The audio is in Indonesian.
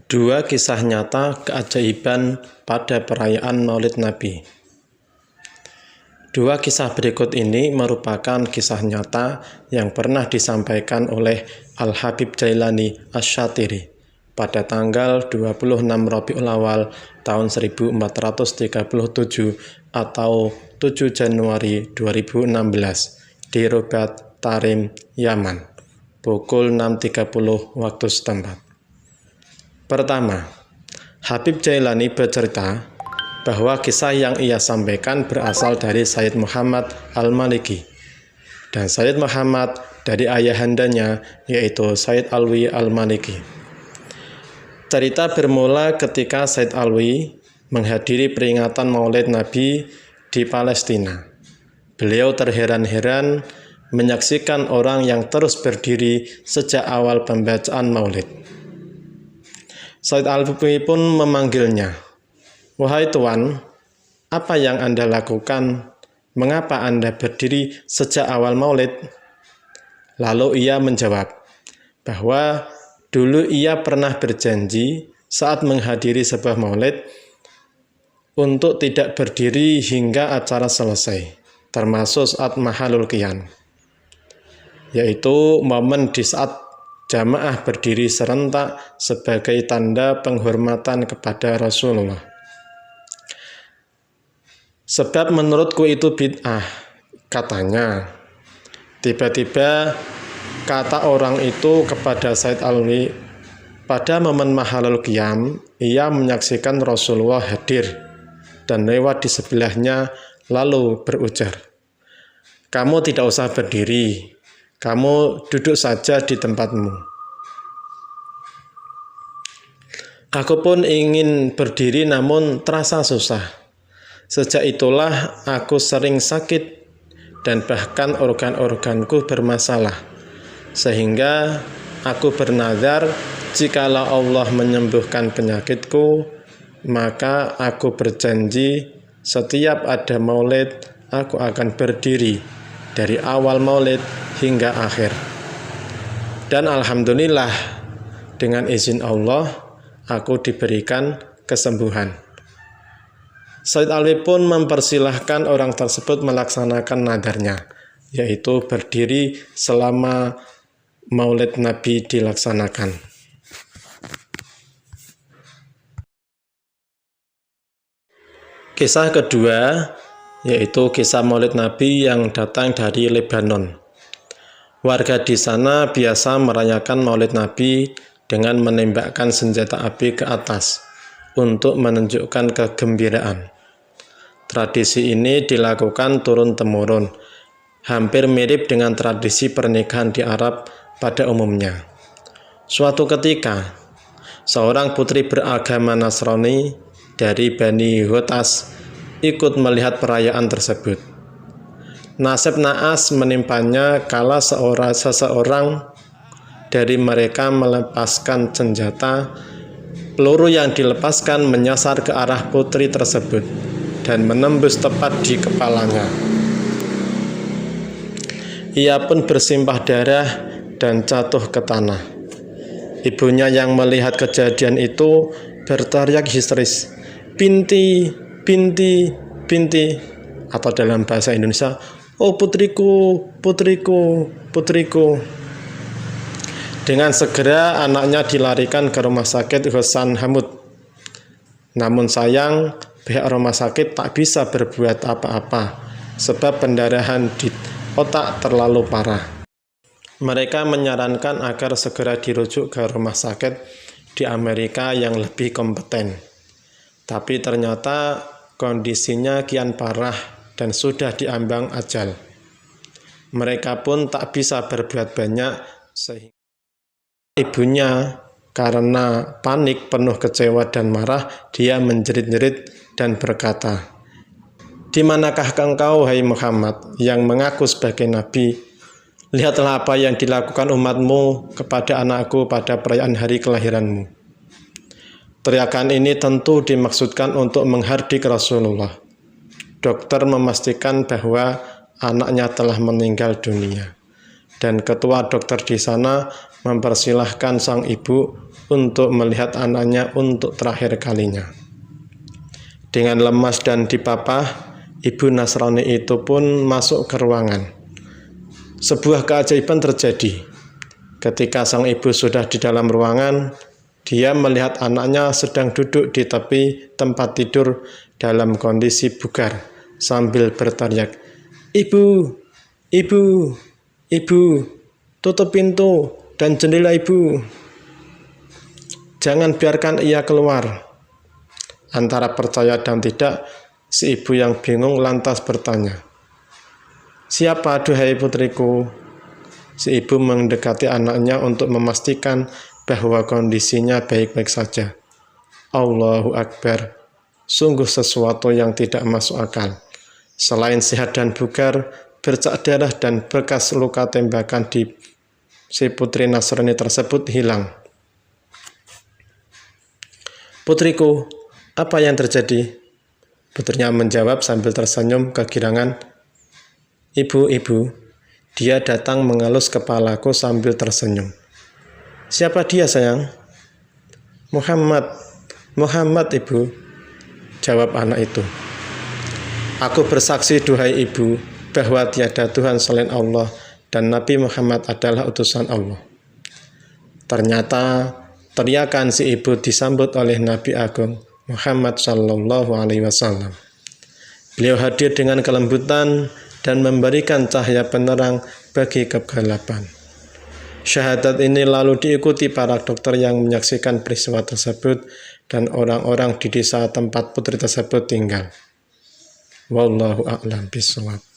Dua kisah nyata keajaiban pada perayaan Maulid Nabi. Dua kisah berikut ini merupakan kisah nyata yang pernah disampaikan oleh Al-Habib Jailani Asy-Syatiri pada tanggal 26 Rabiul Awal tahun 1437 atau 7 Januari 2016 di Robat Tarim, Yaman, pukul 6.30 waktu setempat. Pertama, Habib Jailani bercerita bahwa kisah yang ia sampaikan berasal dari Sayyid Muhammad Al-Maliki dan Sayyid Muhammad dari ayahandanya yaitu Sayyid Alwi Al-Maliki. Cerita bermula ketika Sayyid Alwi menghadiri peringatan Maulid Nabi di Palestina. Beliau terheran-heran menyaksikan orang yang terus berdiri sejak awal pembacaan Maulid. Sayyid Alwi pun memanggilnya, "Wahai Tuan, apa yang Anda lakukan? Mengapa Anda berdiri sejak awal Maulid?" Lalu ia menjawab bahwa dulu ia pernah berjanji saat menghadiri sebuah Maulid untuk tidak berdiri hingga acara selesai, termasuk saat Mahalul Qiyan, yaitu momen di saat jamaah berdiri serentak sebagai tanda penghormatan kepada Rasulullah. Sebab menurutku itu bid'ah, katanya. Tiba-tiba kata orang itu kepada Sayyid Alwi, pada momen Mahalul Qiyam, ia menyaksikan Rasulullah hadir dan lewat di sebelahnya lalu berujar, "Kamu tidak usah berdiri, kamu duduk saja di tempatmu." Aku pun ingin berdiri namun terasa susah. Sejak itulah aku sering sakit dan bahkan organ-organku bermasalah. Sehingga aku bernazar jikalau Allah menyembuhkan penyakitku, maka aku berjanji setiap ada Maulid aku akan berdiri dari awal Maulid hingga akhir. Dan alhamdulillah dengan izin Allah aku diberikan kesembuhan. Sayyid Alwi pun mempersilahkan orang tersebut melaksanakan nadarnya, yaitu berdiri selama Maulid Nabi dilaksanakan. Kisah kedua yaitu kisah Maulid Nabi yang datang dari Lebanon. Warga di sana biasa merayakan Maulid Nabi dengan menembakkan senjata api ke atas untuk menunjukkan kegembiraan. Tradisi ini dilakukan turun-temurun, hampir mirip dengan tradisi pernikahan di Arab pada umumnya. Suatu ketika, seorang putri beragama Nasrani dari Bani Hotas ikut melihat perayaan tersebut. Nasib naas menimpanya kala seseorang dari mereka melepaskan senjata. Peluru yang dilepaskan menyasar ke arah putri tersebut dan menembus tepat di kepalanya. Ia pun bersimpah darah dan jatuh ke tanah. Ibunya yang melihat kejadian itu berteriak histeris, "Binti, binti, binti," atau dalam bahasa Indonesia, "Oh putriku, putriku, putriku." Dengan segera anaknya dilarikan ke rumah sakit Hasan Hamud. Namun sayang, pihak rumah sakit tak bisa berbuat apa-apa sebab pendarahan di otak terlalu parah. Mereka menyarankan agar segera dirujuk ke rumah sakit di Amerika yang lebih kompeten. Tapi ternyata kondisinya kian parah dan sudah diambang ajal. Mereka pun tak bisa berbuat banyak sehingga ibunya karena panik penuh kecewa dan marah, dia menjerit-jerit dan berkata, "Di manakah engkau, hai Muhammad, yang mengaku sebagai Nabi? Lihatlah apa yang dilakukan umatmu kepada anakku pada perayaan hari kelahiranmu." Teriakan ini tentu dimaksudkan untuk menghardik Rasulullah. Dokter memastikan bahwa anaknya telah meninggal dunia. Dan ketua dokter di sana mempersilahkan sang ibu untuk melihat anaknya untuk terakhir kalinya. Dengan lemas dan dipapah, ibu Nasrani itu pun masuk ke ruangan. Sebuah keajaiban terjadi. Ketika sang ibu sudah di dalam ruangan, dia melihat anaknya sedang duduk di tepi tempat tidur dalam kondisi bugar sambil berteriak, "Ibu, ibu, ibu, tutup pintu dan jendela ibu. Jangan biarkan ia keluar." Antara percaya dan tidak, si ibu yang bingung lantas bertanya, "Siapa, duhai putriku?" Si ibu mendekati anaknya untuk memastikan bahwa kondisinya baik-baik saja. Allahu Akbar, sungguh sesuatu yang tidak masuk akal. Selain sehat dan bugar, bercak darah dan bekas luka tembakan di si putri Nasrani tersebut hilang. "Putriku, apa yang terjadi?" Putrinya menjawab sambil tersenyum kegirangan, "Ibu, dia datang mengelus kepalaku sambil tersenyum." "Siapa dia, sayang?" Muhammad, ibu," jawab anak itu. "Aku bersaksi, duhai ibu, bahwa tiada Tuhan selain Allah dan Nabi Muhammad adalah utusan Allah." Ternyata teriakan si ibu disambut oleh Nabi Agung Muhammad Sallallahu Alaihi Wasallam. Beliau hadir dengan kelembutan dan memberikan cahaya penerang bagi kegelapan. Syahadat ini lalu diikuti para dokter yang menyaksikan peristiwa tersebut dan orang-orang di desa tempat putri tersebut tinggal. Wallahu a'lam bishawab.